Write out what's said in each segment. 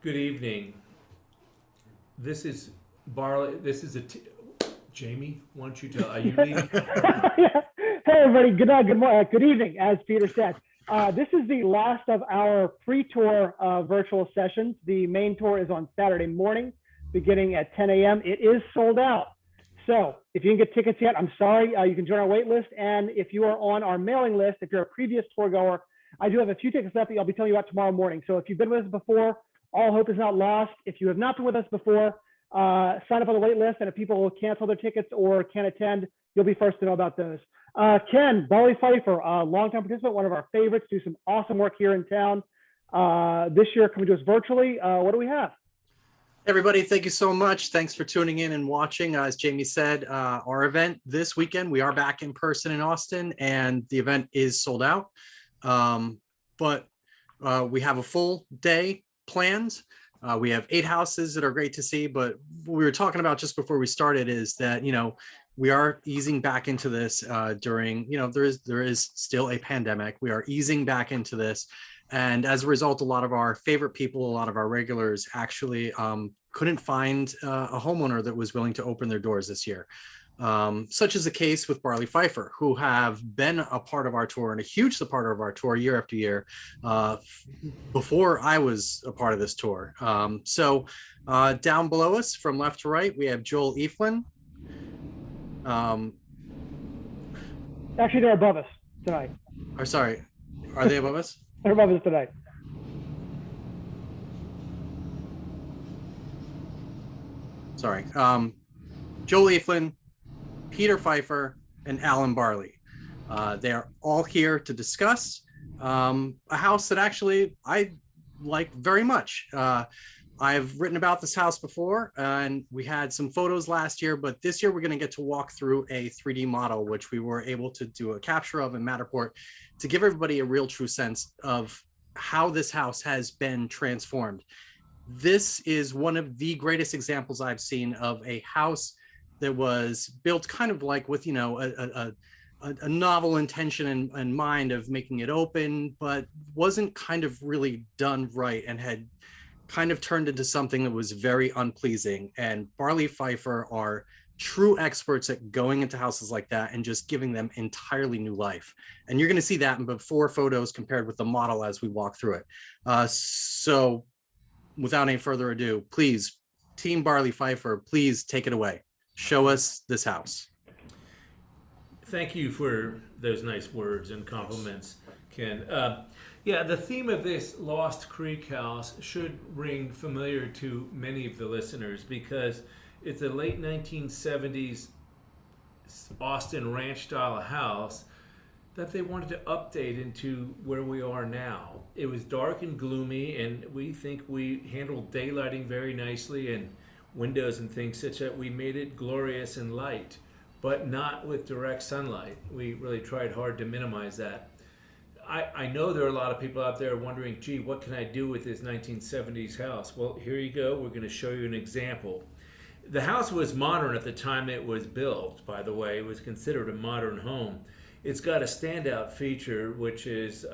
Good evening. This is Barley. Jamie, why don't you tell? Are you leading? Yeah. Hey, everybody. Good night. Good morning. Good evening, as Peter said. This is the last of our pre-tour virtual sessions. The main tour is on Saturday morning, beginning at 10 a.m. It is sold out. So if you can get tickets yet, I'm sorry. You can join our wait list. And if you are on our mailing list, if you're a previous tour goer, I do have a few tickets left that I'll be telling you about tomorrow morning. So if you've been with us before, all hope is not lost. If you have not been with us before, sign up on the wait list. And if people will cancel their tickets or can't attend, you'll be first to know about those. Ken, Barley Pfeiffer, longtime participant, one of our favorites, do some awesome work here in town. This year, coming to us virtually. What do we have? Everybody, thank you so much. Thanks for tuning in and watching. As Jamie said, our event this weekend, we are back in person in Austin, and the event is sold out. But we have a full day planned. We have 8 houses that are great to see, but what we were talking about just before we started is that, we are easing back into this during, there is still a pandemic. We are easing back into this. And as a result, a lot of our favorite people, a lot of our regulars actually couldn't find a homeowner that was willing to open their doors this year. Such is the case with Barley Pfeiffer, who have been a part of our tour and a huge supporter of our tour year after year before I was a part of this tour. So down below us from left to right, we have Joel Effland. Actually, they're above us tonight. Or sorry, are they above us? They're above us tonight. Sorry. Joel Effland, Peter Pfeiffer, and Alan Barley. They are all here to discuss a house that actually I like very much. I've written about this house before, and we had some photos last year, but this year we're going to get to walk through a 3D model, which we were able to do a capture of in Matterport to give everybody a real true sense of how this house has been transformed. This is one of the greatest examples I've seen of a house that was built kind of like with, a novel intention in mind of making it open, but wasn't kind of really done right and had kind of turned into something that was very unpleasing. And Barley Pfeiffer are true experts at going into houses like that and just giving them entirely new life. And you're going to see that in before photos compared with the model as we walk through it. So without any further ado, please, Team Barley Pfeiffer, please take it away. Show us this house. Thank you for those nice words and compliments, Ken. Yeah, the theme of this Lost Creek house should ring familiar to many of the listeners because it's a late 1970s Austin ranch style house that they wanted to update into where we are now. It was dark and gloomy, and we think we handled daylighting very nicely and windows and things such that we made it glorious and light, but not with direct sunlight. We really tried hard to minimize that. I know there are a lot of people out there wondering, gee, what can I do with this 1970s house? Well, here you go. We're going to show you an example. The house was modern at the time it was built, by the way. It was considered a modern home. It's got a standout feature, which is,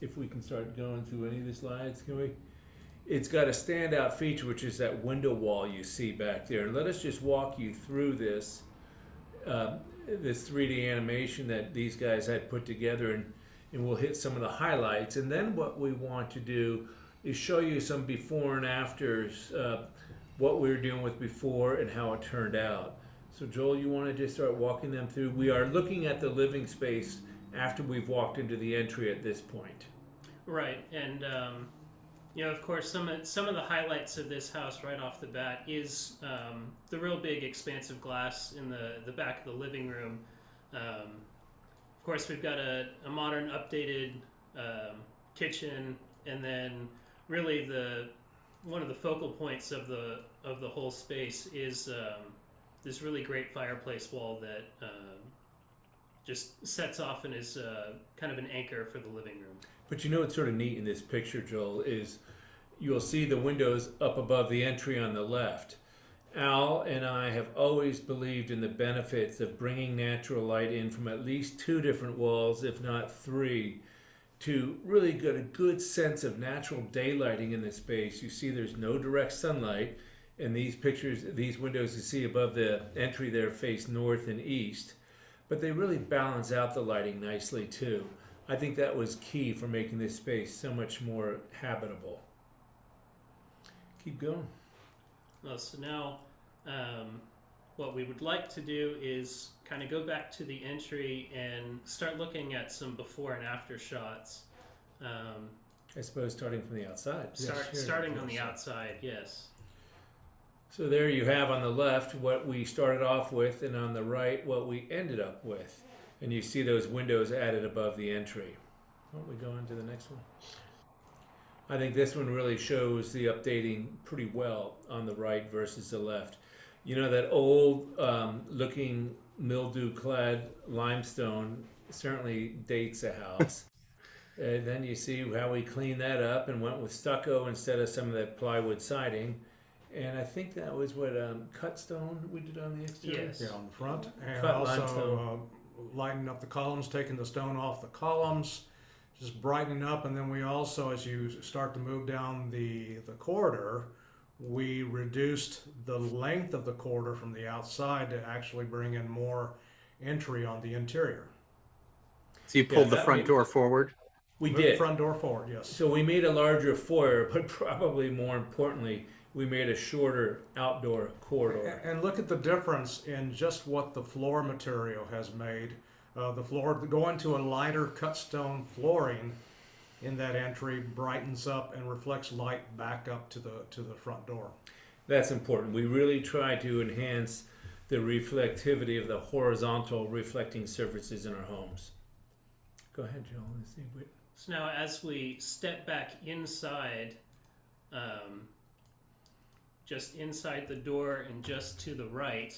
if we can start going through any of the slides, can we? It's got a standout feature, which is that window wall you see back there. And let us just walk you through this, this 3D animation that these guys had put together, and we'll hit some of the highlights. And then what we want to do is show you some before and afters, what we were doing with before and how it turned out. So Joel, you want to just start walking them through? We are looking at the living space after we've walked into the entry at this point. Right, and of course, some of the highlights of this house right off the bat is the real big expansive glass in the back of the living room. Of course, we've got a modern, updated kitchen, and then really one of the focal points of the whole space is this really great fireplace wall that just sets off and is kind of an anchor for the living room. But what's sort of neat in this picture, Joel, is you'll see the windows up above the entry on the left. Al and I have always believed in the benefits of bringing natural light in from at least 2 different walls, if not 3, to really get a good sense of natural daylighting in the space. You see there's no direct sunlight, and these pictures, these windows you see above the entry there face north and east, but they really balance out the lighting nicely too. I think that was key for making this space so much more habitable. Keep going. Well, so now what we would like to do is kind of go back to the entry and start looking at some before and after shots. I suppose starting from the outside. Starting on the outside, yes. So there you have on the left what we started off with, and on the right what we ended up with. And you see those windows added above the entry. Why don't we go on to the next one? I think this one really shows the updating pretty well on the right versus the left. You know, that old looking mildew-clad limestone certainly dates a house. And then you see how we cleaned that up and went with stucco instead of some of that plywood siding. And I think that was what cut stone we did on the exterior. Yes. Yeah, on the front, and Cut also limestone. lightening up the columns, taking the stone off the columns, just brightening up. And then we also, as you start to move down the corridor, we reduced the length of the corridor from the outside to actually bring in more entry on the interior. So you pulled Yeah, the that front made- door forward. We Move the did. front door forward, yes. So we made a larger foyer, but probably more importantly, we made a shorter outdoor corridor. And look at the difference in just what the floor material has made. The floor, going to a lighter cut stone flooring in that entry brightens up and reflects light back up to the front door. That's important. We really try to enhance the reflectivity of the horizontal reflecting surfaces in our homes. Go ahead, Joel. Let's see. So now as we step back inside, just inside the door and just to the right,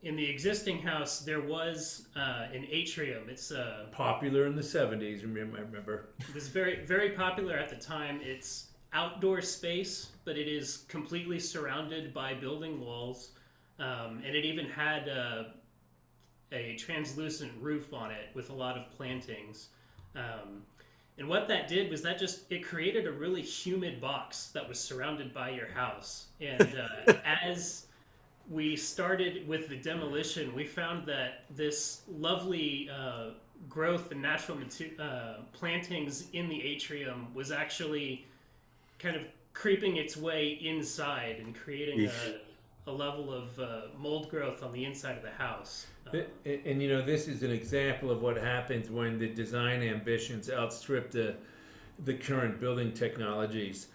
in the existing house there was an atrium. It's Popular in the 70s, I remember. it was very, very popular at the time. It's outdoor space, but it is completely surrounded by building walls, and it even had a translucent roof on it with a lot of plantings. And what that did was it created a really humid box that was surrounded by your house. And as we started with the demolition, we found that this lovely growth and natural plantings in the atrium was actually kind of creeping its way inside and creating a level of mold growth on the inside of the house. And you know, this is an example of what happens when the design ambitions outstrip the current building technologies.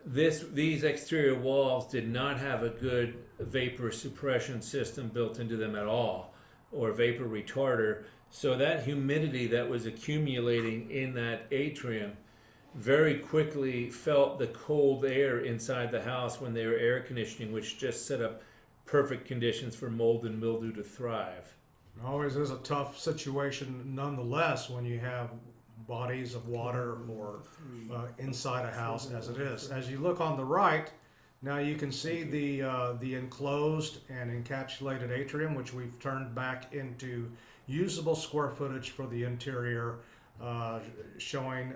These exterior walls did not have a good vapor suppression system built into them at all, or vapor retarder. So that humidity that was accumulating in that atrium very quickly felt the cold air inside the house when they were air conditioning, which just set up perfect conditions for mold and mildew to thrive. It always is a tough situation nonetheless when you have bodies of water or inside a house as it is. As you look on the right, now you can see the enclosed and encapsulated atrium, which we've turned back into usable square footage for the interior, showing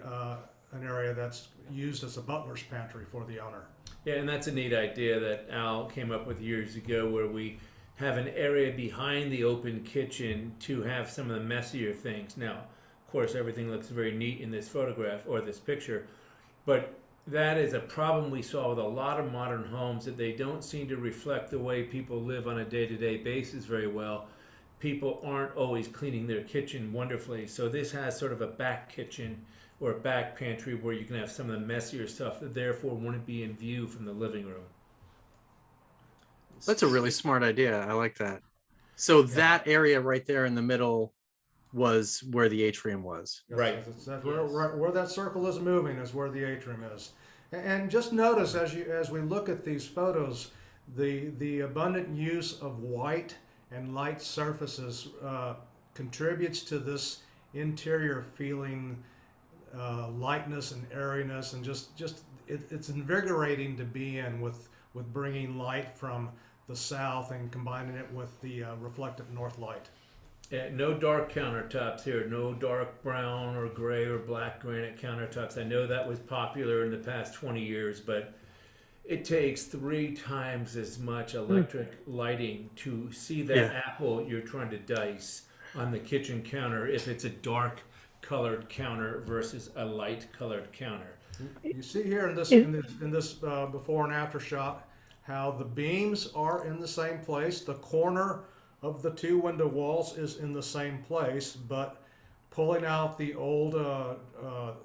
an area that's used as a butler's pantry for the owner. Yeah, and that's a neat idea that Al came up with years ago, where we have an area behind the open kitchen to have some of the messier things. Now, of course, everything looks very neat in this photograph or this picture, but that is a problem we saw with a lot of modern homes, that they don't seem to reflect the way people live on a day-to-day basis very well. People aren't always cleaning their kitchen wonderfully, so this has sort of a back kitchen or a back pantry where you can have some of the messier stuff that therefore wouldn't be in view from the living room. That's a really smart idea. I like that. So that area right there in the middle was where the atrium was. Yes, Right. That's where that circle is moving is where the atrium is. And just notice as we look at these photos, the abundant use of white and light surfaces contributes to this interior feeling, lightness and airiness, and it's invigorating to be in with bringing light from the south and combining it with the reflective north light. No dark countertops here, no dark brown or gray or black granite countertops. I know that was popular in the past 20 years, but it takes 3 times as much electric lighting to see that Yeah. apple you're trying to dice on the kitchen counter if it's a dark colored counter versus a light colored counter. You see here in this before and after shot how the beams are in the same place. The corner of the 2 window walls is in the same place, but pulling out the old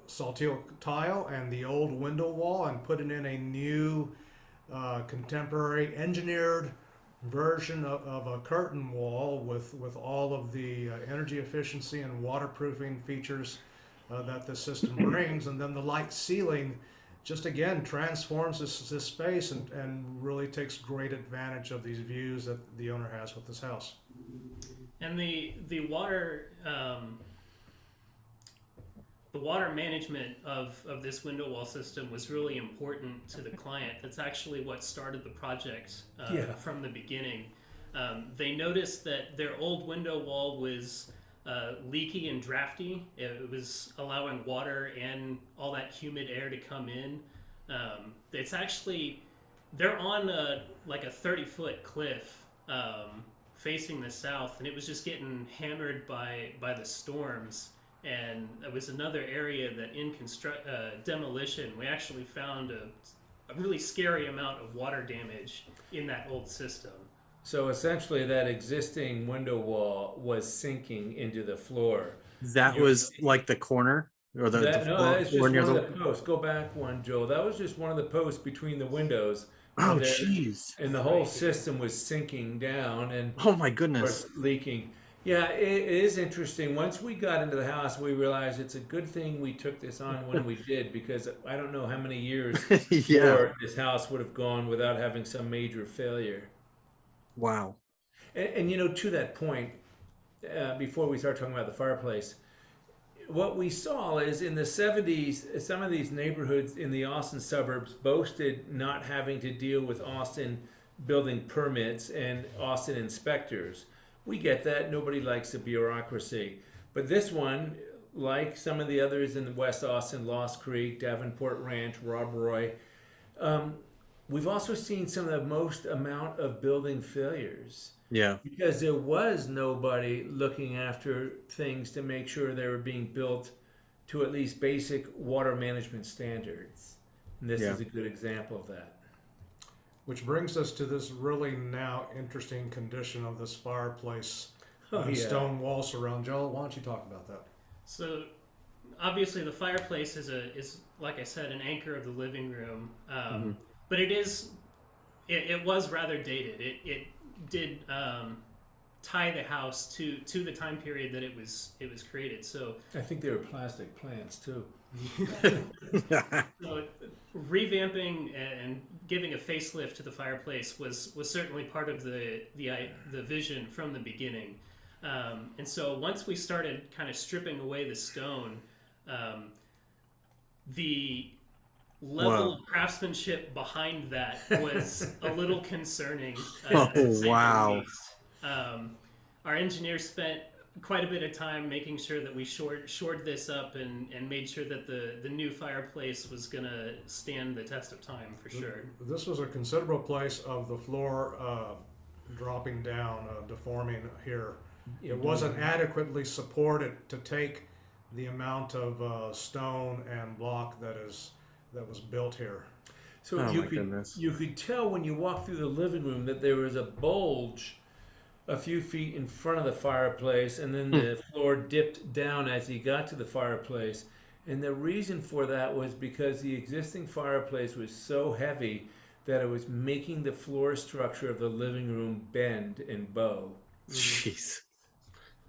saltillo tile and the old window wall and putting in a new contemporary engineered version of a curtain wall with all of the energy efficiency and waterproofing features that the system brings, and then the light ceiling just again transforms this space and really takes great advantage of these views that the owner has with this house. And the water management of this window wall system was really important to the client. That's actually what started the project from the beginning. They noticed that their old window wall was leaky and drafty. It was allowing water and all that humid air to come in. It's actually, they're on like a 30-foot cliff facing the south, and it was just getting hammered by the storms. And it was another area that in demolition, we actually found a really scary amount of water damage in that old system. So essentially, that existing window wall was sinking into the floor. That was like the corner or the That, no, that is just floor one near of the. the posts. Go back one, Joe. That was just one of the posts between the windows. Oh, And there- jeez. And the whole system was sinking down and Oh my of goodness. course, leaking. Yeah, it is interesting. Once we got into the house, we realized it's a good thing we took this on when we did, because I don't know how many years Yeah. more this house would have gone without having some major failure. Wow. And you know, to that point, before we start talking about the fireplace, what we saw is in the 70s, some of these neighborhoods in the Austin suburbs boasted not having to deal with Austin building permits and Austin inspectors. We get that. Nobody likes the bureaucracy. But this one, like some of the others in the West Austin, Lost Creek, Davenport Ranch, Rob Roy, we've also seen some of the most amount of building failures. Yeah. Because there was nobody looking after things to make sure they were being built to at least basic water management standards. And this Yeah. is a good example of that. Which brings us to this really now interesting condition of this fireplace Oh, and yeah. stone wall surround. Joel, why don't you talk about that? So obviously the fireplace is like I said, an anchor of the living room. But it was rather dated. It did tie the house to the time period that it was created. So I think they were plastic plants too. so revamping and giving a facelift to the fireplace was certainly part of the vision from the beginning. And so once we started kind of stripping away the stone, the level of craftsmanship behind that was a little concerning. To say the wow. least. Our engineers spent quite a bit of time making sure that we shored this up and made sure that the new fireplace was going to stand the test of time for sure. This was a considerable place of the floor dropping down, deforming here. It wasn't adequately supported to take the amount of stone and block that was built here. So Oh, you my could goodness. you could tell when you walked through the living room that there was a bulge a few feet in front of the fireplace, and then the floor dipped down as you got to the fireplace. And the reason for that was because the existing fireplace was so heavy that it was making the floor structure of the living room bend and bow. Jeez.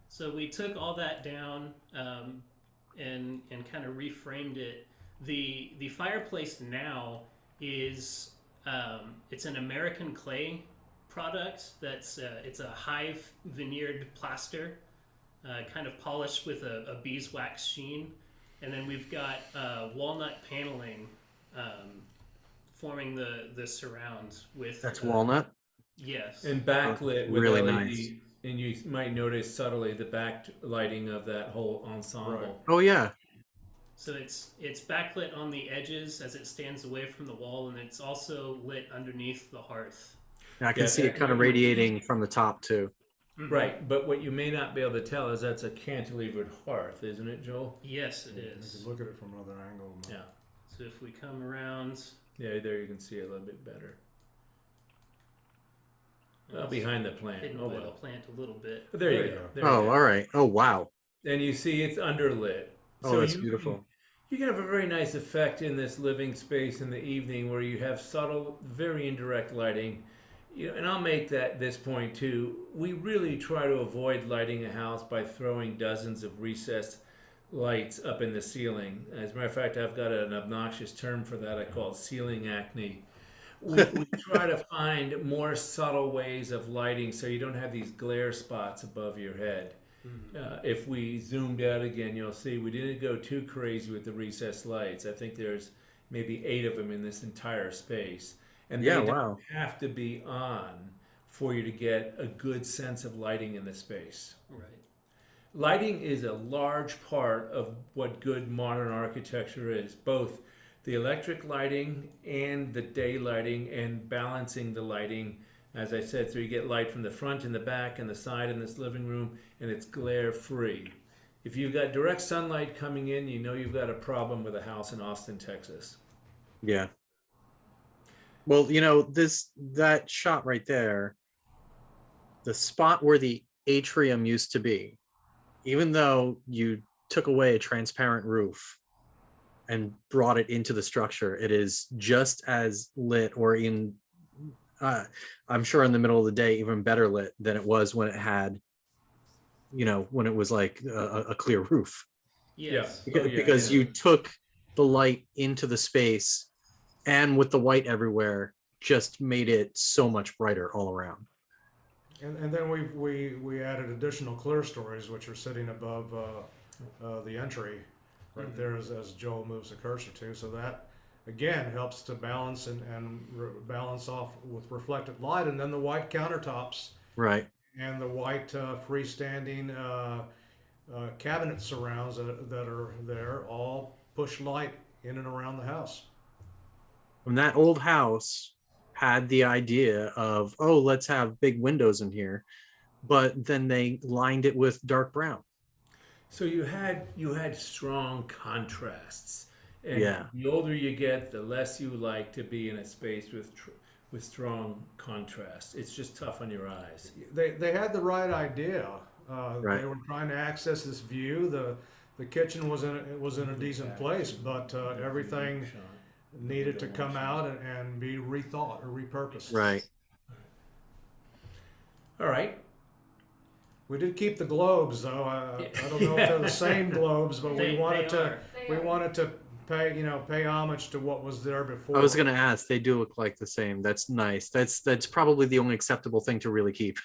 So we took all that down and kind of reframed it. The fireplace now is it's an American clay product that's it's a high veneered plaster, kind of polished with a beeswax sheen, and then we've got walnut paneling forming the surround with. That's walnut. Yes. And backlit with Really LED nice. and you might notice subtly the back lighting of that whole ensemble. Right. Oh yeah. So it's backlit on the edges as it stands away from the wall, and it's also lit underneath the hearth. I can Yeah, see it kind of radiating from the top too. Mhm. Right, but what you may not be able to tell is that's a cantilevered hearth, isn't it, Joel? Yes, it You is. can look at it from another angle. Yeah. So if we come around, Yeah, there you can see it a little bit better. Well, behind the plant. hidden Oh by the well. plant a little bit. But there you There you go. go. There you Oh, go. all right. Oh, wow. And you see it's underlit. Oh, that's beautiful. You can have a very nice effect in this living space in the evening where you have subtle, very indirect lighting. And I'll make this point too. We really try to avoid lighting a house by throwing dozens of recessed lights up in the ceiling. As a matter of fact, I've got an obnoxious term for that. I call it ceiling acne. We try to find more subtle ways of lighting so you don't have these glare spots above your head. If we zoomed out again, you'll see we didn't go too crazy with the recessed lights. I think there's maybe 8 of them in this entire space. And Yeah, they don't wow. have to be on for you to get a good sense of lighting in the space. Right. Lighting is a large part of what good modern architecture is, both the electric lighting and the day lighting and balancing the lighting, as I said, so you get light from the front and the back and the side in this living room, and it's glare free. If you've got direct sunlight coming in, you know you've got a problem with a house in Austin, Texas. Yeah. Well, that shot right there, the spot where the atrium used to be, even though you took away a transparent roof and brought it into the structure, it is just as lit, or I'm sure in the middle of the day, even better lit than it was when it had, when it was like a clear roof. Yes. Oh, yeah, Because yeah. you took the light into the space, and with the white everywhere, just made it so much brighter all around. And then we added additional clear stories, which are sitting above the entry right there as Joel moves the cursor to. So that, again, helps to balance and balance off with reflected light. And then the white countertops Right. and the white freestanding cabinet surrounds that are there all push light in and around the house. And that old house had the idea of, oh, let's have big windows in here, but then they lined it with dark brown. So you had strong contrasts, and Yeah. the older you get, the less you like to be in a space with strong contrast. It's just tough on your eyes. They had the right idea. Right. They were trying to access this view. The kitchen was in a decent place, but everything needed to come out and be rethought or repurposed. Right. All right. We did keep the globes, though. I don't know if they're the same globes, but we wanted to pay homage to what was there before. I was going to ask, they do look like the same. That's nice. That's probably the only acceptable thing to really keep.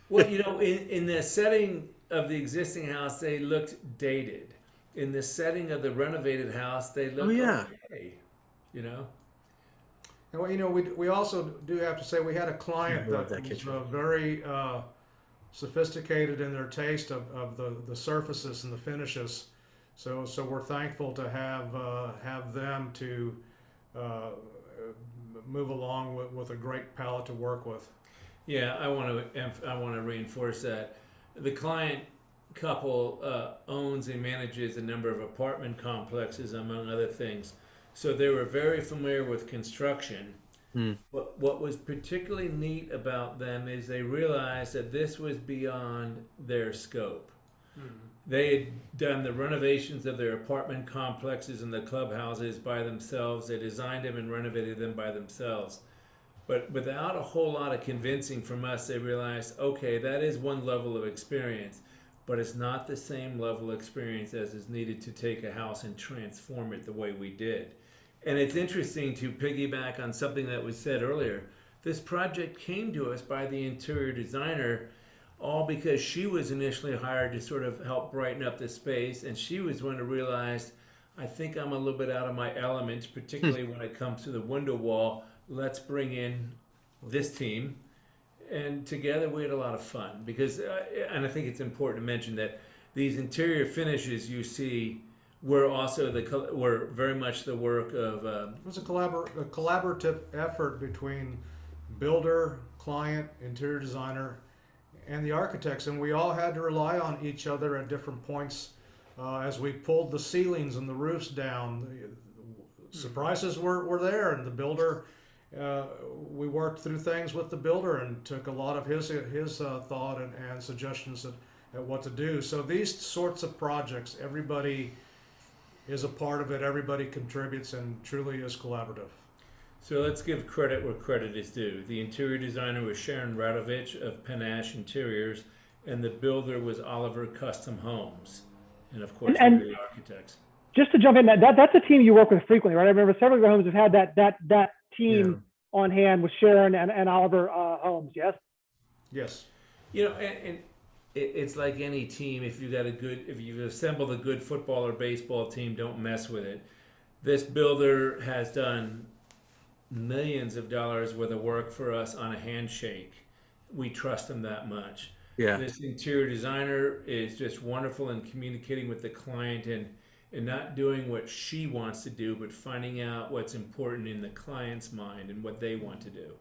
Well, in the setting of the existing house, they looked dated. In the setting of the renovated house, they looked okay. And we also do have to say we had a client I love that that was kitchen. very sophisticated in their taste of the surfaces and the finishes. So we're thankful to have them to move along with a great palette to work with. Yeah, I want to reinforce that. The client couple owns and manages a number of apartment complexes, among other things. So they were very familiar with construction. What was particularly neat about them is they realized that this was beyond their scope. They had done the renovations of their apartment complexes and the clubhouses by themselves. They designed them and renovated them by themselves. But without a whole lot of convincing from us, they realized, okay, that is one level of experience, but it's not the same level of experience as is needed to take a house and transform it the way we did. And it's interesting to piggyback on something that was said earlier. This project came to us by the interior designer, all because she was initially hired to sort of help brighten up the space, and she was one who realized, I think I'm a little bit out of my element, particularly when it comes to the window wall. Let's bring in this team. and together we had a lot of fun because, and I think it's important to mention that these interior finishes you see were also were very much the work of. It was a collaborative effort between builder, client, interior designer, and the architects, and we all had to rely on each other at different points as we pulled the ceilings and the roofs down. Surprises were there, and the builder. We worked through things with the builder and took a lot of his thought and suggestions at what to do. So these sorts of projects, everybody is a part of it. Everybody contributes and truly is collaborative. So let's give credit where credit is due. The interior designer was Sharon Radovich of Panache Interiors, and the builder was Oliver Custom Homes, and of course, And- we're the architects. Just to jump in, that's a team you work with frequently, right? I remember several of your homes have had that team on hand with Sharon and Oliver Holmes. Yes. Yes. You know, and it's like any team. If you've assembled a good football or baseball team, don't mess with it. This builder has done millions of dollars worth of work for us on a handshake. We trust him that much. Yeah. This interior designer is just wonderful in communicating with the client and not doing what she wants to do, but finding out what's important in the client's mind and what they want to do.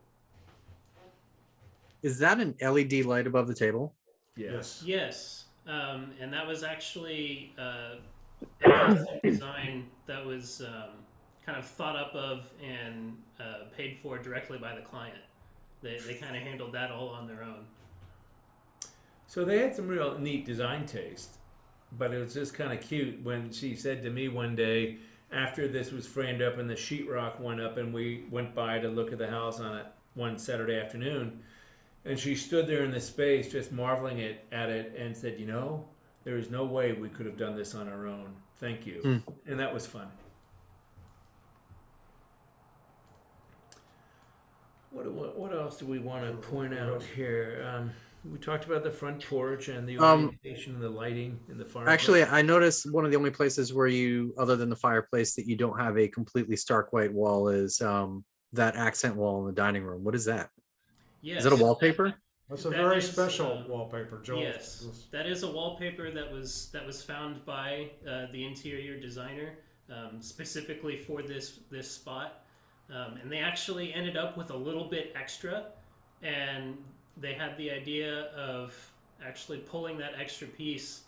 Is that an LED light above the table? Yes. Yes, and that was actually a custom design that was kind of thought up of and paid for directly by the client. They kind of handled that all on their own. So they had some real neat design taste, but it was just kind of cute when she said to me one day, after this was framed up and the sheetrock went up and we went by to look at the house on it one Saturday afternoon, and she stood there in the space just marveling at it and said, you know, there is no way we could have done this on our own. Thank you. And that was fun. What else do we want to point out here? We talked about the front porch and the orientation and the lighting and the fireplace. Actually, I noticed one of the only places where you, other than the fireplace, that you don't have a completely stark white wall is that accent wall in the dining room. What is that? Yes. Is that a wallpaper? That's a That very is, special wallpaper, Joel. Yes, that is a wallpaper that was found by the interior designer specifically for this spot, and they actually ended up with a little bit extra, and they had the idea of actually pulling that extra piece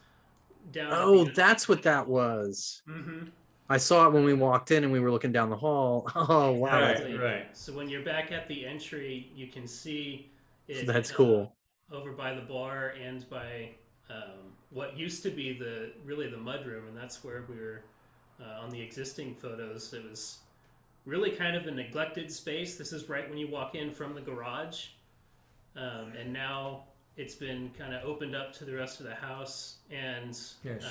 down. Oh, that's what that was. Mm-hmm. I saw it when we walked in and we were looking down the hall. Oh, wow. Right, right. So when you're back at the entry, you can see it. That's cool. Over by the bar and by what used to be the mudroom, and that's where we were on the existing photos. It was really kind of a neglected space. This is right when you walk in from the garage, and now it's been kind of opened up to the rest of the house and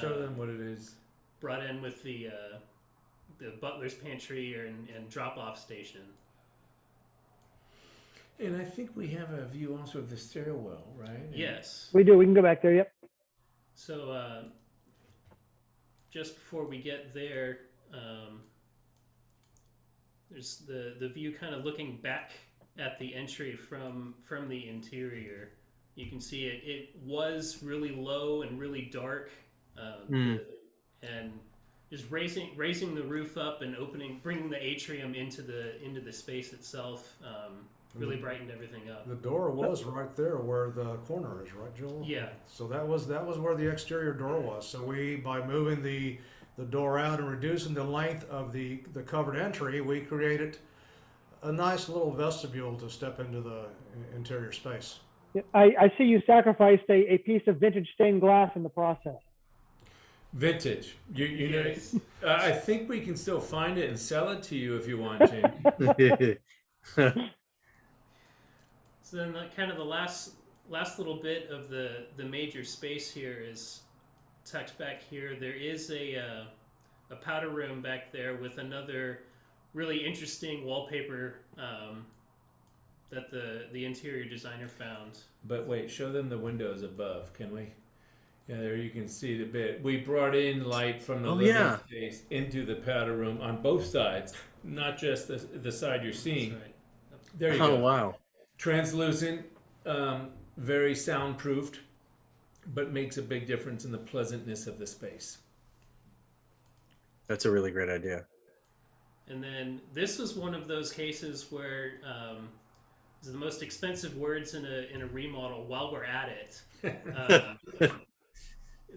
Show them what it is. brought in with the butler's pantry and drop-off station. And I think we have a view also of the stairwell, right? Yes. We do. We can go back there. Yep. So just before we get there, there's the view kind of looking back at the entry from the interior. You can see it was really low and really dark, and just raising the roof up and bringing the atrium into the space itself. Really brightened everything up. The door was right there where the corner is, right, Joel? Yeah. So that was where the exterior door was. So by moving the door out and reducing the length of the covered entry, we created a nice little vestibule to step into the interior space. Yeah, I see you sacrificed a piece of vintage stained glass in the process. Vintage. You Yes. know, I think we can still find it and sell it to you if you want to. So then, kind of the last little bit of the major space here is tucked back here. There is a powder room back there with another really interesting wallpaper that the interior designer found. But wait, show them the windows above, can we? Yeah, there you can see the bit. We brought in light from the living space into the powder room on both sides, not just the side you're seeing. That's right. There you go. Oh, wow. Translucent, very soundproofed, but makes a big difference in the pleasantness of the space. That's a really great idea. And then this was one of those cases where this is the most expensive words in a remodel. While we're at it,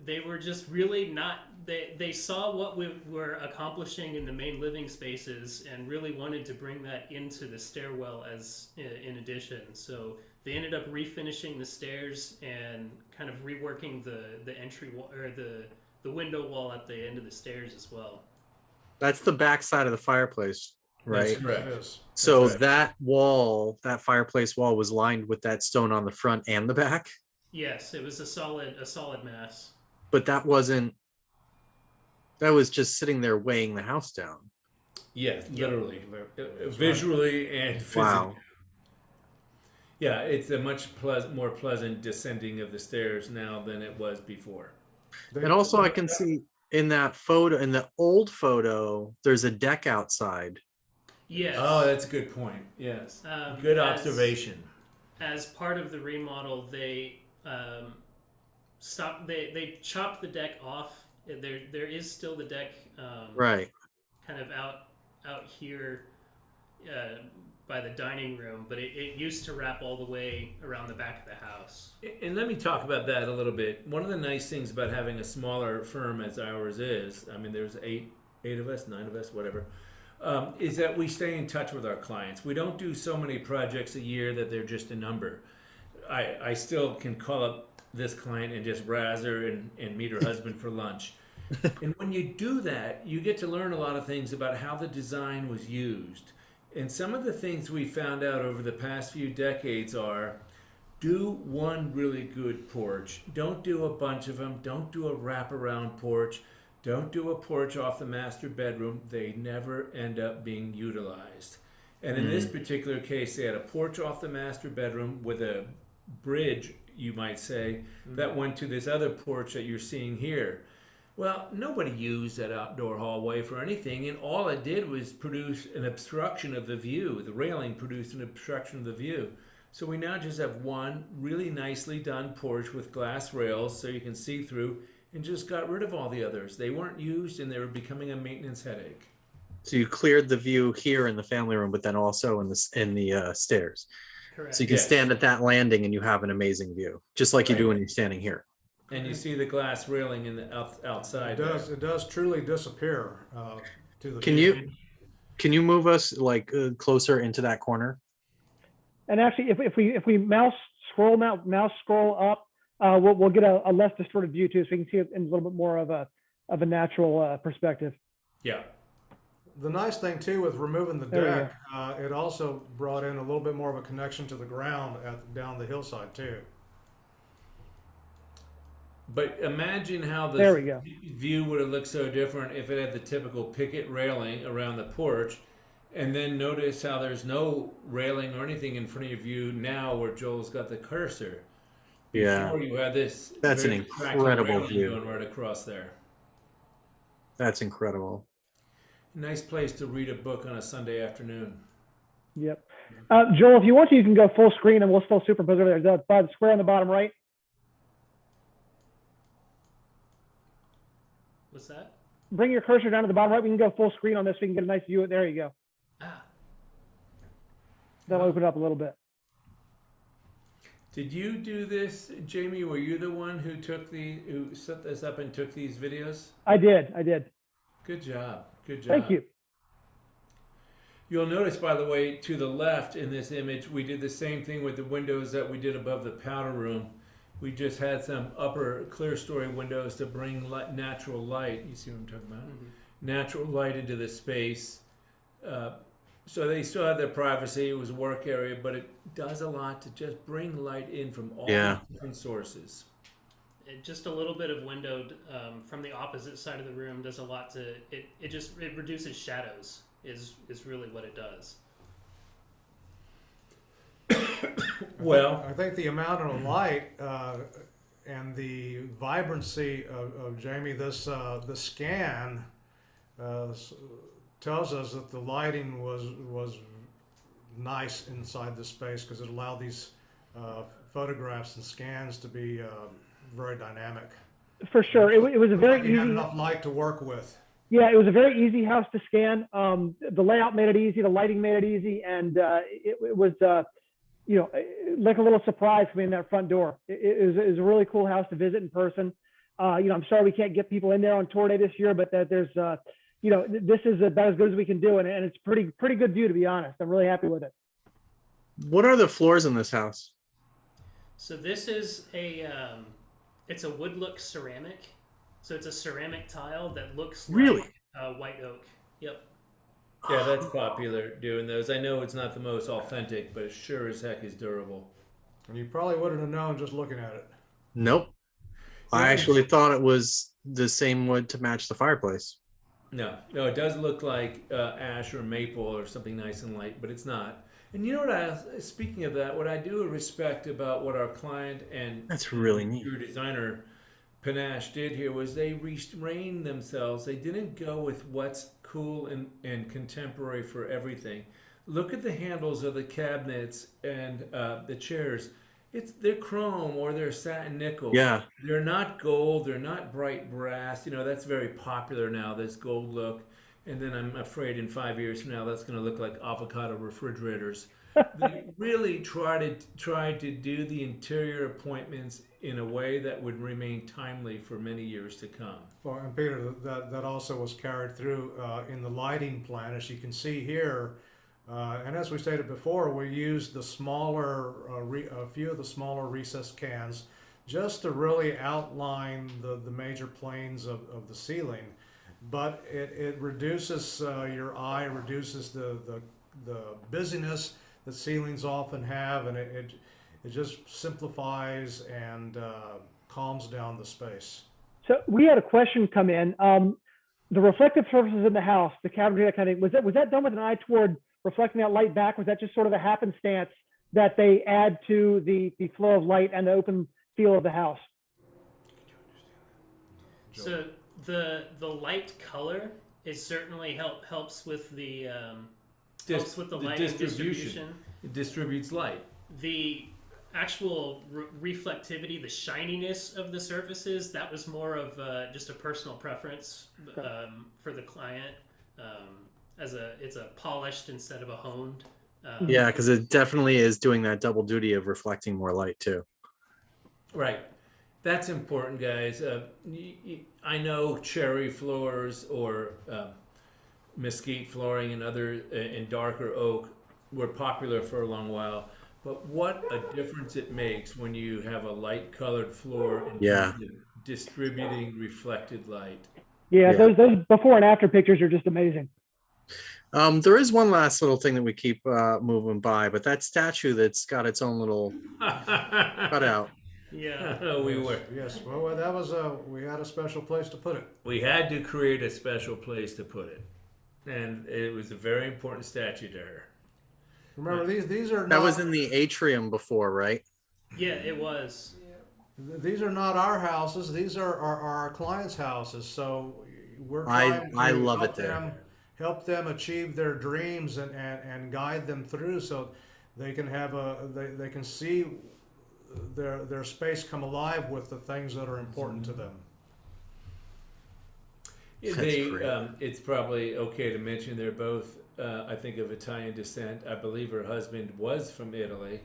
they were just really not. They saw what we were accomplishing in the main living spaces and really wanted to bring that into the stairwell as in addition. So they ended up refinishing the stairs and kind of reworking the entry wall or the window wall at the end of the stairs as well. That's the back side of the fireplace, right? That's correct. Yes. So That's right. that wall, that fireplace wall, was lined with that stone on the front and the back, Yes, it was a solid mass. but that wasn't. That was just sitting there weighing the house down. Yeah, literally, That's visually and physically. Wow. Yeah, it's a much more pleasant descending of the stairs now than it was before. And also, I can see in that photo, in the old photo, there's a deck outside. Yes. Oh, that's a good point. Yes, good observation. As part of the remodel, they stopped. They chopped the deck off. There is still the deck, Right. kind of out here by the dining room, but it used to wrap all the way around the back of the house. And let me talk about that a little bit. One of the nice things about having a smaller firm as ours is, I mean, there's eight of us, 9 of us, whatever, is that we stay in touch with our clients. We don't do so many projects a year that they're just a number. I still can call up this client and just razz her and meet her husband for lunch. And when you do that, you get to learn a lot of things about how the design was used. And some of the things we found out over the past few decades are, do one really good porch. Don't do a bunch of them. Don't do a wraparound porch. Don't do a porch off the master bedroom. They never end up being utilized. And in this particular case, they had a porch off the master bedroom with a bridge, you might say, that went to this other porch that you're seeing here. Well, nobody used that outdoor hallway for anything, and all it did was produce an obstruction of the view. The railing produced an obstruction of the view. So we now just have one really nicely done porch with glass rails so you can see through, and just got rid of all the others. They weren't used, and they were becoming a maintenance headache. So you cleared the view here in the family room, but then also in the stairs. Correct. So you can stand at that landing and you have an amazing view, just like you do when you're standing here. And you see the glass railing in the outside. It does truly disappear to the Can view. you move us like closer into that corner? And actually, if we mouse scroll up, we'll get a less distorted view too, so we can see it in a little bit more of a natural perspective. Yeah. The nice thing too with removing the There we deck, it also brought in a little bit more of a connection to the ground down the hillside too. But imagine how There we the go. view would have looked so different if it had the typical picket railing around the porch. And then notice how there's no railing or anything in front of you now where Joel's got the cursor. Yeah. Before you had this That's an very attractive incredible railing view. going right across there. That's incredible. Nice place to read a book on a Sunday afternoon. Yep. Joel, if you want to, you can go full screen and we'll still superimpose over there. By the square on the bottom right. What's that? Bring your cursor down to the bottom right. We can go full screen on this. We can get a nice view. There you go. Ah, That'll open it up a little bit. Did you do this, Jamie? Were you the one who set this up and took these videos? I did. Good job. Good job. Thank you. You'll notice, by the way, to the left in this image, we did the same thing with the windows that we did above the powder room. We just had some upper clear story windows to bring natural light. You see what I'm talking about? mhm. Natural light into the space. So they still had their privacy. It was a work area, but it does a lot to just bring light in from all different sources. Just a little bit of window from the opposite side of the room does a lot to it. It reduces shadows. Is really what it does. Well, I think the amount of light and the vibrancy of Jamie, the scan tells us that the lighting was nice inside the space because it allowed these photographs and scans to be very dynamic. For sure. It was a very You had easy. enough light to work with. Yeah, it was a very easy house to scan. The layout made it easy, the lighting made it easy, and it was, like a little surprise coming in that front door. It was a really cool house to visit in person. I'm sorry we can't get people in there on tour day this year, but that there's, this is about as good as we can do, and it's pretty good view, to be honest. I'm really happy with it. What are the floors in this house? So this is it's a wood look ceramic. So it's a ceramic tile that looks Really? like white oak. Yep. Yeah, that's popular doing those. I know it's not the most authentic, but it sure as heck is durable. And you probably wouldn't have known just looking at it. Nope. I actually thought it was the same wood to match the fireplace. No, it does look like ash or maple or something nice and light, but it's not. And you know what? Speaking of that, what I do respect about what our client and That's really neat. interior designer Panache did here was they restrained themselves. They didn't go with what's cool and contemporary for everything. Look at the handles of the cabinets and the chairs. They're chrome or they're satin nickel. Yeah. They're not gold. They're not bright brass. That's very popular now, this gold look. And then I'm afraid in 5 years from now, that's going to look like avocado refrigerators. They really tried to do the interior appointments in a way that would remain timely for many years to come. Well, and Peter, that also was carried through in the lighting plan, as you can see here. And as we stated before, we used the smaller, a few of the smaller recessed cans just to really outline the major planes of the ceiling. But it reduces your eye, reduces the busyness that ceilings often have, and it just simplifies and calms down the space. So we had a question come in. The reflective surfaces in the house, the cabinetry, that kind of thing, was that done with an eye toward reflecting that light back? Was that just sort of a happenstance that they add to the flow of light and the open feel of the house? So the light color is certainly helps with the helps with the lighting distribution. It distributes light. The actual reflectivity, the shininess of the surfaces, that was more of just a personal preference for the client. It's a polished instead of a honed. Yeah, because it definitely is doing that double duty of reflecting more light too. Right. That's important, guys. I know cherry floors or mesquite flooring and other and darker oak were popular for a long while, but what a difference it makes when you have a light colored floor and distributing reflected light. Yeah, those before and after pictures are just amazing. There is one last little thing that we keep moving by, but that statue that's got its own little cutout. Yeah. We were. Yes, well, that was we had a special place to put it. We had to create a special place to put it, and it was a very important statue to her. Remember, these are not, That was in the atrium before, right? Yeah, it was. these are not our houses. These are our clients' houses. So we're trying I to love help it there. help them achieve their dreams and guide them through, so they can have they can see their space come alive with the things that are important to them. It's probably okay to mention they're both, I think, of Italian descent. I believe her husband was from Italy,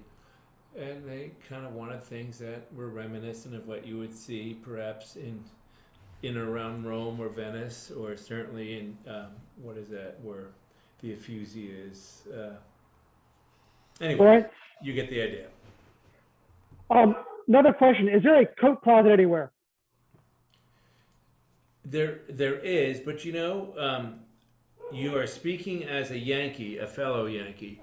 and they kind of wanted things that were reminiscent of what you would see perhaps in around Rome or Venice, or certainly in what is that, where the Uffizi is. Anyway, Right. You get the idea. Another question: is there a coat closet anywhere? There is, but you are speaking as a Yankee, a fellow Yankee.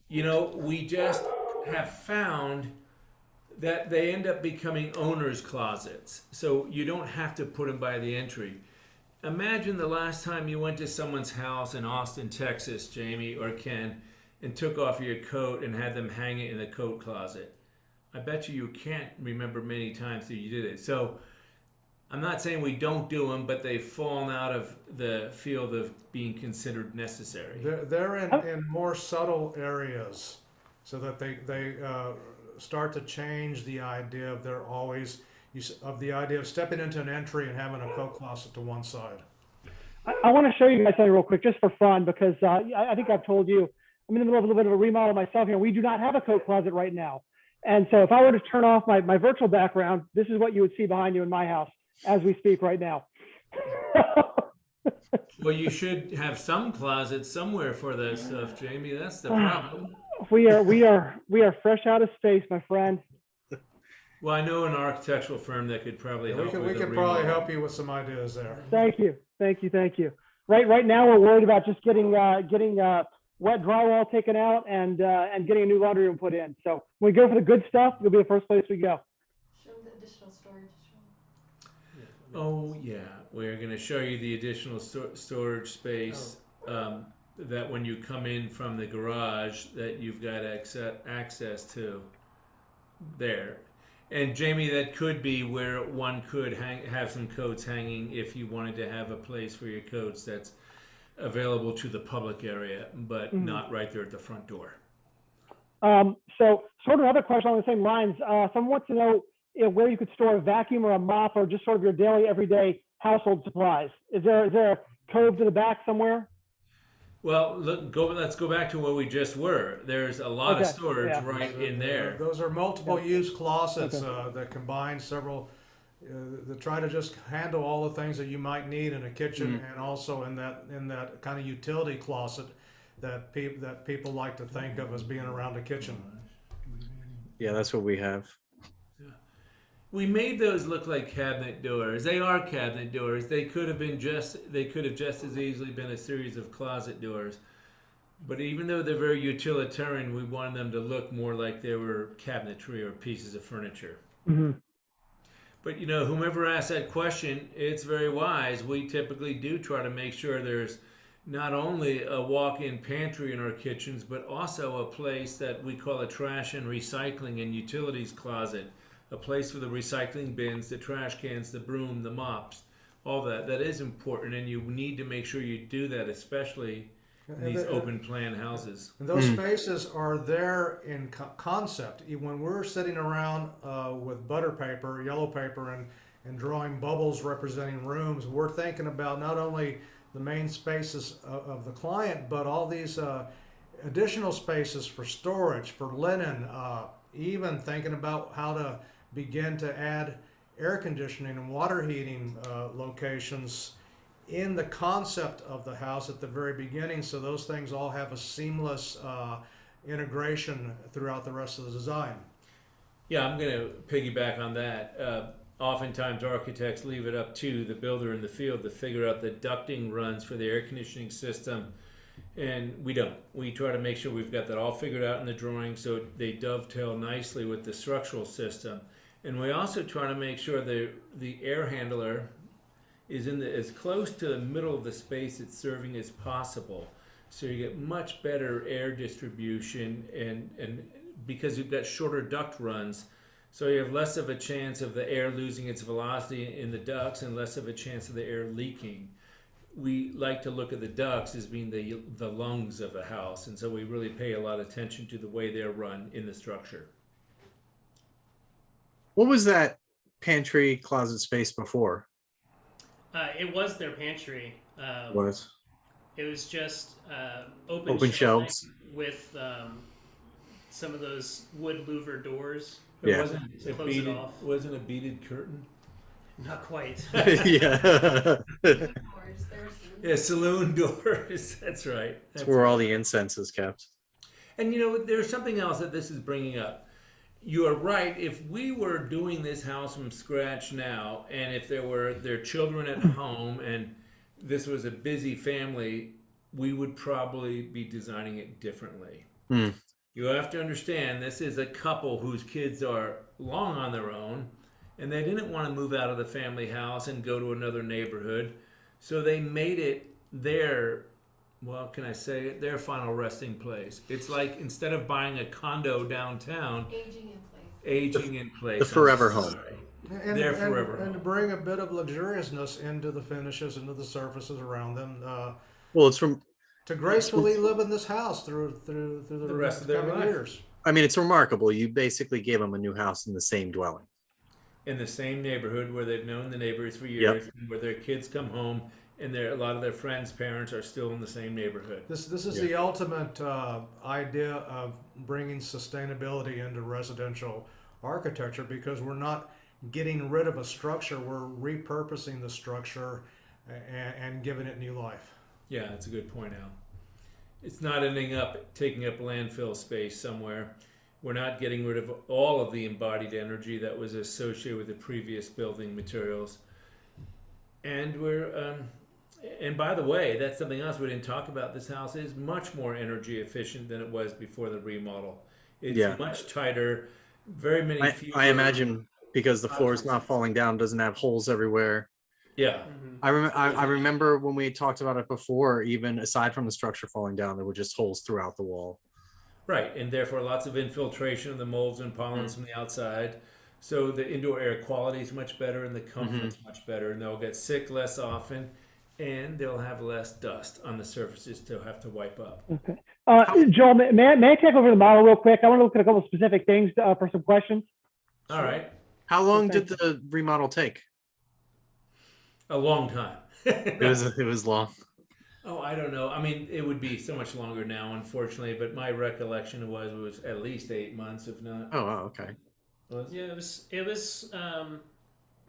We just have found that they end up becoming owners' closets, so you don't have to put them by the entry. Imagine the last time you went to someone's house in Austin, Texas, Jamie or Ken, and took off your coat and had them hang it in the coat closet. I bet you can't remember many times that you did it. So I'm not saying we don't do them, but they've fallen out of the field of being considered necessary. They're in more subtle areas. so that they start to change the idea of the idea of stepping into an entry and having a coat closet to one side. I want to show you guys something real quick, just for fun, because I think I've told you, I'm in the middle of a little bit of a remodel myself here. We do not have a coat closet right now. And so if I were to turn off my virtual background, this is what you would see behind you in my house as we speak right now. Well, you should have some closet somewhere for that stuff, Jamie. That's the problem. We are fresh out of space, my friend. Well, I know an architectural firm that could probably help. We with could a probably remodel. help you with some ideas there. Thank you. Right now we're worried about just getting wet drywall taken out and getting a new laundry room put in. So when we go for the good stuff, you'll be the first place we go. Show the additional storage. Oh yeah, we're going to show you the additional storage space that when you come in from the garage that you've got access to there. And Jamie, that could be where one could have some coats hanging if you wanted to have a place for your coats that's available to the public area, but not right there at the front door. So sort of another question on the same lines. Someone wants to know where you could store a vacuum or a mop or just sort of your daily, everyday household supplies. Is there a cove to the back somewhere? Well, let's go back to where we just were. There's a lot of storage right in there. Those are multiple use closets that combine several, that try to just handle all the things that you might need in a kitchen, and also in that kind of utility closet that people like to think of as being around a kitchen. Yeah, that's what we have. We made those look like cabinet doors. They are cabinet doors. They could have just as easily been a series of closet doors. But even though they're very utilitarian, we wanted them to look more like they were cabinetry or pieces of furniture. Mm-hmm. But whomever asked that question, it's very wise. We typically do try to make sure there's not only a walk-in pantry in our kitchens, but also a place that we call a trash and recycling and utilities closet. A place for the recycling bins, the trash cans, the broom, the mops, all that. That is important, and you need to make sure you do that, especially in these open plan houses. And those spaces are there in concept. When we're sitting around with butter paper, yellow paper, and drawing bubbles representing rooms, we're thinking about not only the main spaces of the client, but all these additional spaces for storage, for linen, even thinking about how to begin to add air conditioning and water heating locations in the concept of the house at the very beginning, so those things all have a seamless integration throughout the rest of the design. Yeah, I'm going to piggyback on that. Oftentimes architects leave it up to the builder in the field to figure out the ducting runs for the air conditioning system, and we don't. We try to make sure we've got that all figured out in the drawing so they dovetail nicely with the structural system. And we also try to make sure the air handler is as close to the middle of the space it's serving as possible. So you get much better air distribution and because you've got shorter duct runs, so you have less of a chance of the air losing its velocity in the ducts and less of a chance of the air leaking. We like to look at the ducts as being the lungs of the house, and so we really pay a lot of attention to the way they're run in the structure. What was that pantry closet space before? It was their pantry. It was just open shelves with some of those wood louver doors. Yeah. Wasn't a beaded curtain? Not quite. Yeah. Yeah, saloon doors. That's right. That's where all the incense is kept. And there's something else that this is bringing up. You are right. If we were doing this house from scratch now, and if there were their children at home, and this was a busy family, we would probably be designing it differently. You have to understand, this is a couple whose kids are long on their own, and they didn't want to move out of the family house and go to another neighborhood, so they made it their final resting place. It's like instead of buying a condo downtown, aging in place. The forever home. And Forever. to bring a bit of luxuriousness into the finishes, into the surfaces around them. Well, it's from To gracefully live in this house through the rest of their coming life. years. I mean, it's remarkable. You basically gave them a new house in the same dwelling. In the same neighborhood where they've known the neighbors for Yep. years, and where their kids come home, and a lot of their friends' parents are still in the same neighborhood. This is Yeah. the ultimate idea of bringing sustainability into residential architecture, because we're not getting rid of a structure, we're repurposing the structure and giving it new life. Yeah, that's a good point, Al. It's not ending up taking up landfill space somewhere. We're not getting rid of all of the embodied energy that was associated with the previous building materials. And and by the way, that's something else we didn't talk about. This house is much more energy efficient than it was before the remodel. It's Yeah. much tighter, very many fewer. I imagine because the floor is not falling down, doesn't have holes everywhere. Yeah, I remember when we talked about it before, even aside from the structure falling down, there were just holes throughout the wall. right. And therefore, lots of infiltration of the molds and pollens from the outside. So the indoor air quality is much better, and the comfort's much better. And they'll get sick less often, and they'll have less dust on the surfaces to have to wipe up. Okay. Joel, may I take over the model real quick? I want to look at a couple of specific things for some questions. All right, How long Okay. did the remodel take? a long time. It was long. Oh, I don't know. I mean, it would be so much longer now, unfortunately. But my recollection was at least 8 months, if not. Oh, wow, okay. Yeah, it was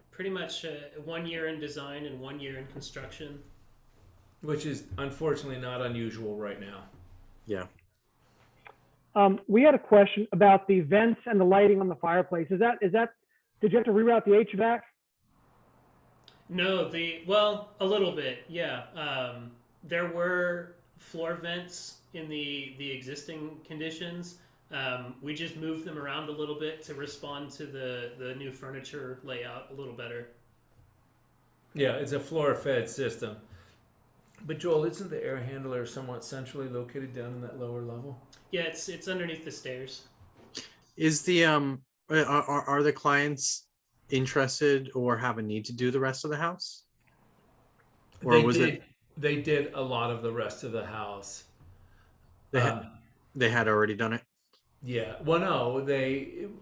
pretty much 1 year in design and 1 year in construction. Which is unfortunately not unusual right now. Yeah. We had a question about the vents and the lighting on the fireplace. Is that did you have to reroute the HVAC? No, well, a little bit, yeah. There were floor vents in the existing conditions. We just moved them around a little bit to respond to the new furniture layout a little better. Yeah, it's a floor-fed system. But Joel, isn't the air handler somewhat centrally located down in that lower level? Yeah, it's underneath the stairs. Is the are the clients interested or have a need to do the rest of the house? Or They was did. it They did a lot of the rest of the house. they had already done it? Yeah. Well, no,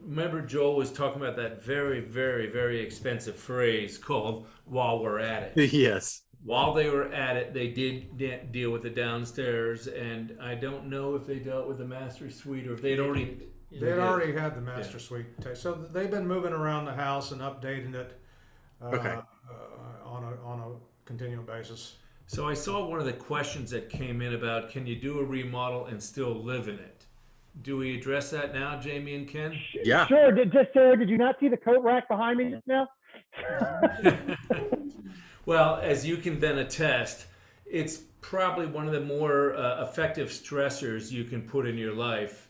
remember Joel was talking about that very, very, very expensive phrase called "while we're at it." Yes. While they were at it, they did deal with the downstairs, and I don't know if they dealt with the master suite or if they'd already. They had already had the master suite. So they've been moving around the house and updating it Okay. On a continual basis. So I saw one of the questions that came in about can you do a remodel and still live in it? Do we address that now, Jamie and Ken? Yeah. Sure. Sarah, did you not see the coat rack behind me just now? Well, as you can then attest, it's probably one of the more effective stressors you can put in your life.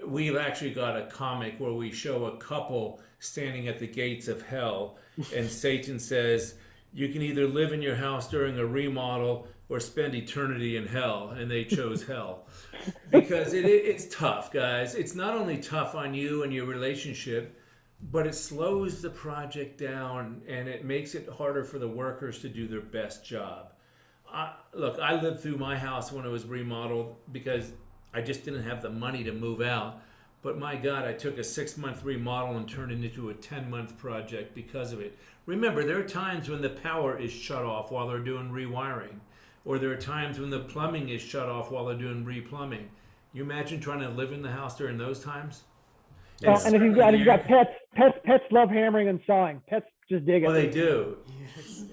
We've actually got a comic where we show a couple standing at the gates of hell, and Satan says, you can either live in your house during a remodel or spend eternity in hell, and they chose hell. Because it's tough, guys. It's not only tough on you and your relationship, but it slows the project down and it makes it harder for the workers to do their best job. Look, I lived through my house when it was remodeled because I just didn't have the money to move out. But my God, I took a 6-month remodel and turned it into a 10-month project because of it. Remember, there are times when the power is shut off while they're doing rewiring, or there are times when the plumbing is shut off while they're doing replumbing. You imagine trying to live in the house during those times? Well, and if you've got pets love hammering and sawing. Pets just dig it. Well, they do.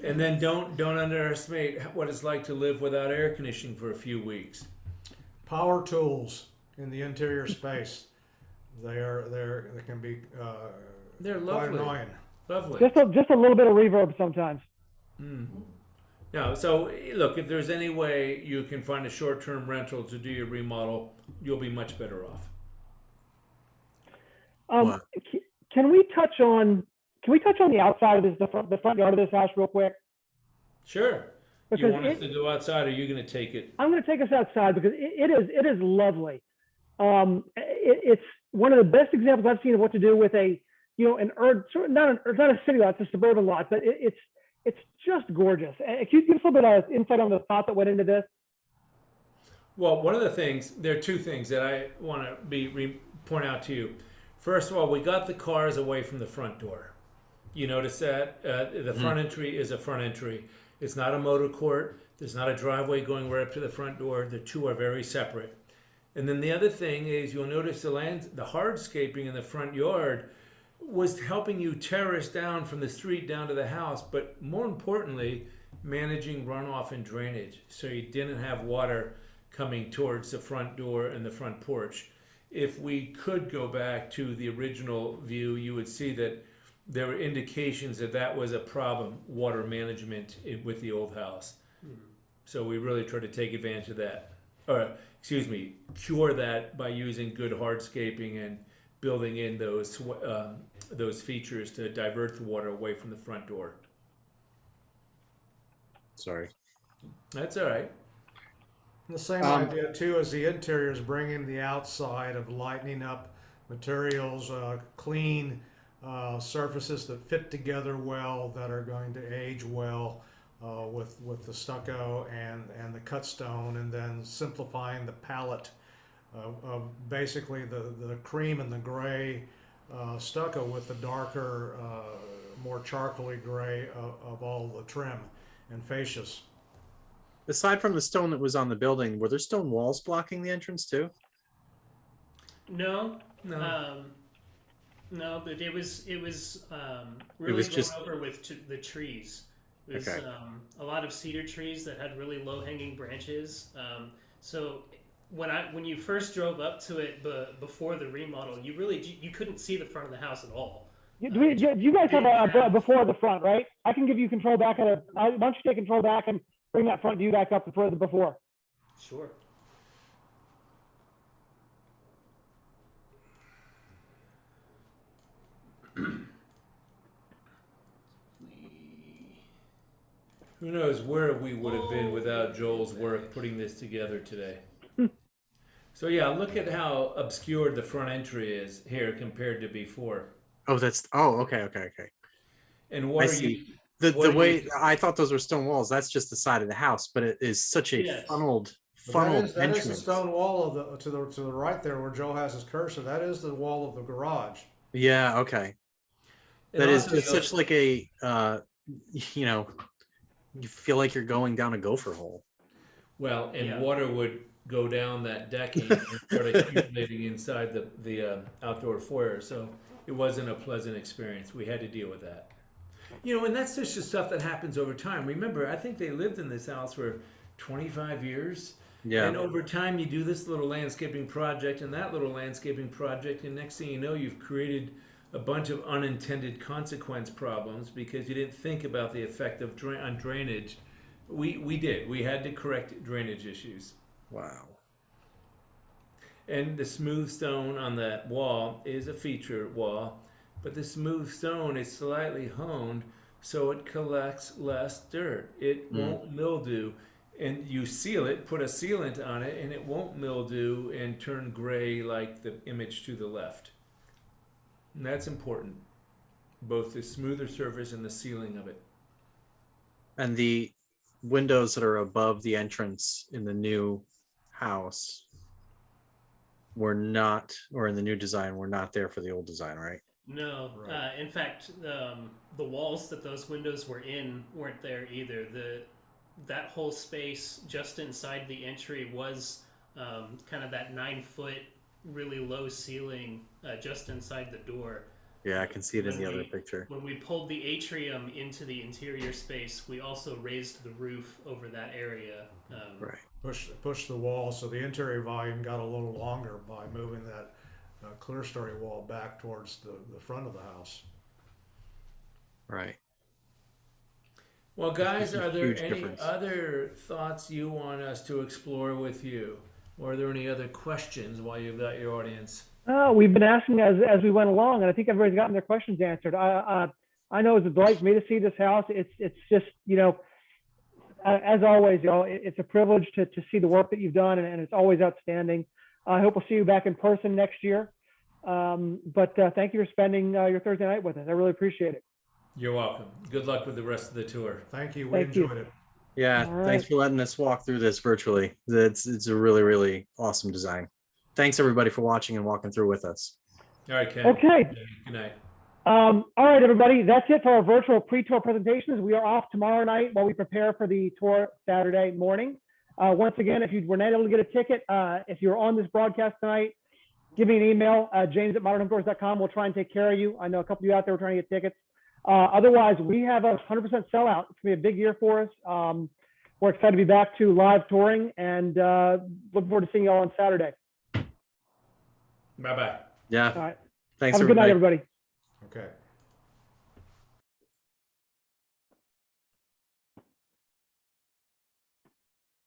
And then don't underestimate what it's like to live without air conditioning for a few weeks. Power tools in the interior space. They can be They're quite lovely. annoying. Lovely. Just a little bit of reverb sometimes. No, so look, if there's any way you can find a short-term rental to do your remodel, you'll be much better off. What? Can we touch on the outside of this, the front yard of this house real quick? Sure. Because You want us to go outside, or are you going to take it? I'm going to take us outside because it is lovely. It's one of the best examples I've seen of what to do with a, an not a city lot, it's a suburban lot, but it's just gorgeous. Can you give us a little bit of insight on the thought that went into this? Well, one of the things, there are two things that I want to be point out to you. First of all, we got the cars away from the front door. You notice that the front entry is a front entry. It's not a motor court. There's not a driveway going right up to the front door. The two are very separate. And then the other thing is, you'll notice the hardscaping in the front yard was helping you terrace down from the street down to the house, but more importantly, managing runoff and drainage, so you didn't have water coming towards the front door and the front porch. If we could go back to the original view, you would see that there were indications that that was a problem, water management with the old house. So we really tried to take advantage of that, or excuse me, cure that by using good hardscaping and building in those features to divert the water away from the front door. Sorry. That's all right. The same idea too as the interiors, bringing the outside of lightening up materials, clean surfaces that fit together well, that are going to age well with the stucco and the cut stone, and then simplifying the palette of basically the cream and the gray stucco with the darker, more charcoaly gray of all the trim and fascias. Aside from the stone that was on the building, were there stone walls blocking the entrance too? No, No. no, but it was really was grown just- over with the trees. It was Okay. a lot of cedar trees that had really low hanging branches. So when you first drove up to it before the remodel, you couldn't see the front of the house at all. Do you guys have a before the front, right? I can give you control back why don't you take control back and bring that front view back up before the before? Sure. Who knows where we would have been without Joel's work putting this together today. So yeah, look at how obscured the front entry is here compared to before. Oh, okay. And what I are see. you? The what are way you- I thought those were stone walls, that's just the side of the house, but it is such a Yes. funneled But that is the entrance. stone wall of to the right there where Joe has his cursor. That is the wall of the garage. Yeah, okay. and That is also, just you know, such like a you know, you feel like you're going down a gopher hole. well, and Yeah. water would go down that decking and start accumulating inside the outdoor foyer. So it wasn't a pleasant experience. We had to deal with that. You know, and that's just the stuff that happens over time. Remember, I think they lived in this house for 25 years. Yeah. And over time, you do this little landscaping project and that little landscaping project, and next thing you know, you've created a bunch of unintended consequence problems because you didn't think about the effect of on drainage. We did. We had to correct drainage issues. Wow. And the smooth stone on that wall is a feature wall, but the smooth stone is slightly honed so it collects less dirt. It won't mildew. And you seal it, put a sealant on it, and it won't mildew and turn gray like the image to the left. And that's important, both the smoother surface and the sealing of it. And the windows that are above the entrance in the new house were not, or in the new design, were not there for the old design, right? No, Right. in fact, the walls that those windows were in weren't there either. That whole space just inside the entry was kind of that 9-foot, really low ceiling just inside the door. Yeah, I can see it in When the other we- picture. When we pulled the atrium into the interior space, we also raised the roof over that area. Right. Push the wall so the interior volume got a little longer by moving that clear story wall back towards the front of the house. Right. Well, guys, It's a are there huge any difference. other thoughts you want us to explore with you? Or are there any other questions while you've got your audience? We've been asking as we went along, and I think everybody's gotten their questions answered. I know it's a delight for me to see this house. It's just, you know, as always, you know, it's a privilege to see the work that you've done, and it's always outstanding. I hope we'll see you back in person next year. But thank you for spending your Thursday night with us. I really appreciate it. You're welcome. Good luck with the rest of the tour. Thank you. We Thank you. enjoyed it. Yeah. All Thanks right. for letting us walk through this virtually. It's a really, really awesome design. thanks everybody for watching and walking through with us. All right, Ken. Okay. Good night. All right, everybody. That's it for our virtual pre-tour presentations. We are off tomorrow night while we prepare for the tour Saturday morning. Once again, if you were not able to get a ticket, if you're on this broadcast tonight, give me an email, james@modernhomedoors.com. We'll try and take care of you. I know a couple of you out there are trying to get tickets. Otherwise, we have a 100% sellout. It's going to be a big year for us. We're excited to be back to live touring and looking forward to seeing you all on Saturday. Bye-bye. Yeah. All right. Thanks, Have a good night, everybody. everybody. Okay.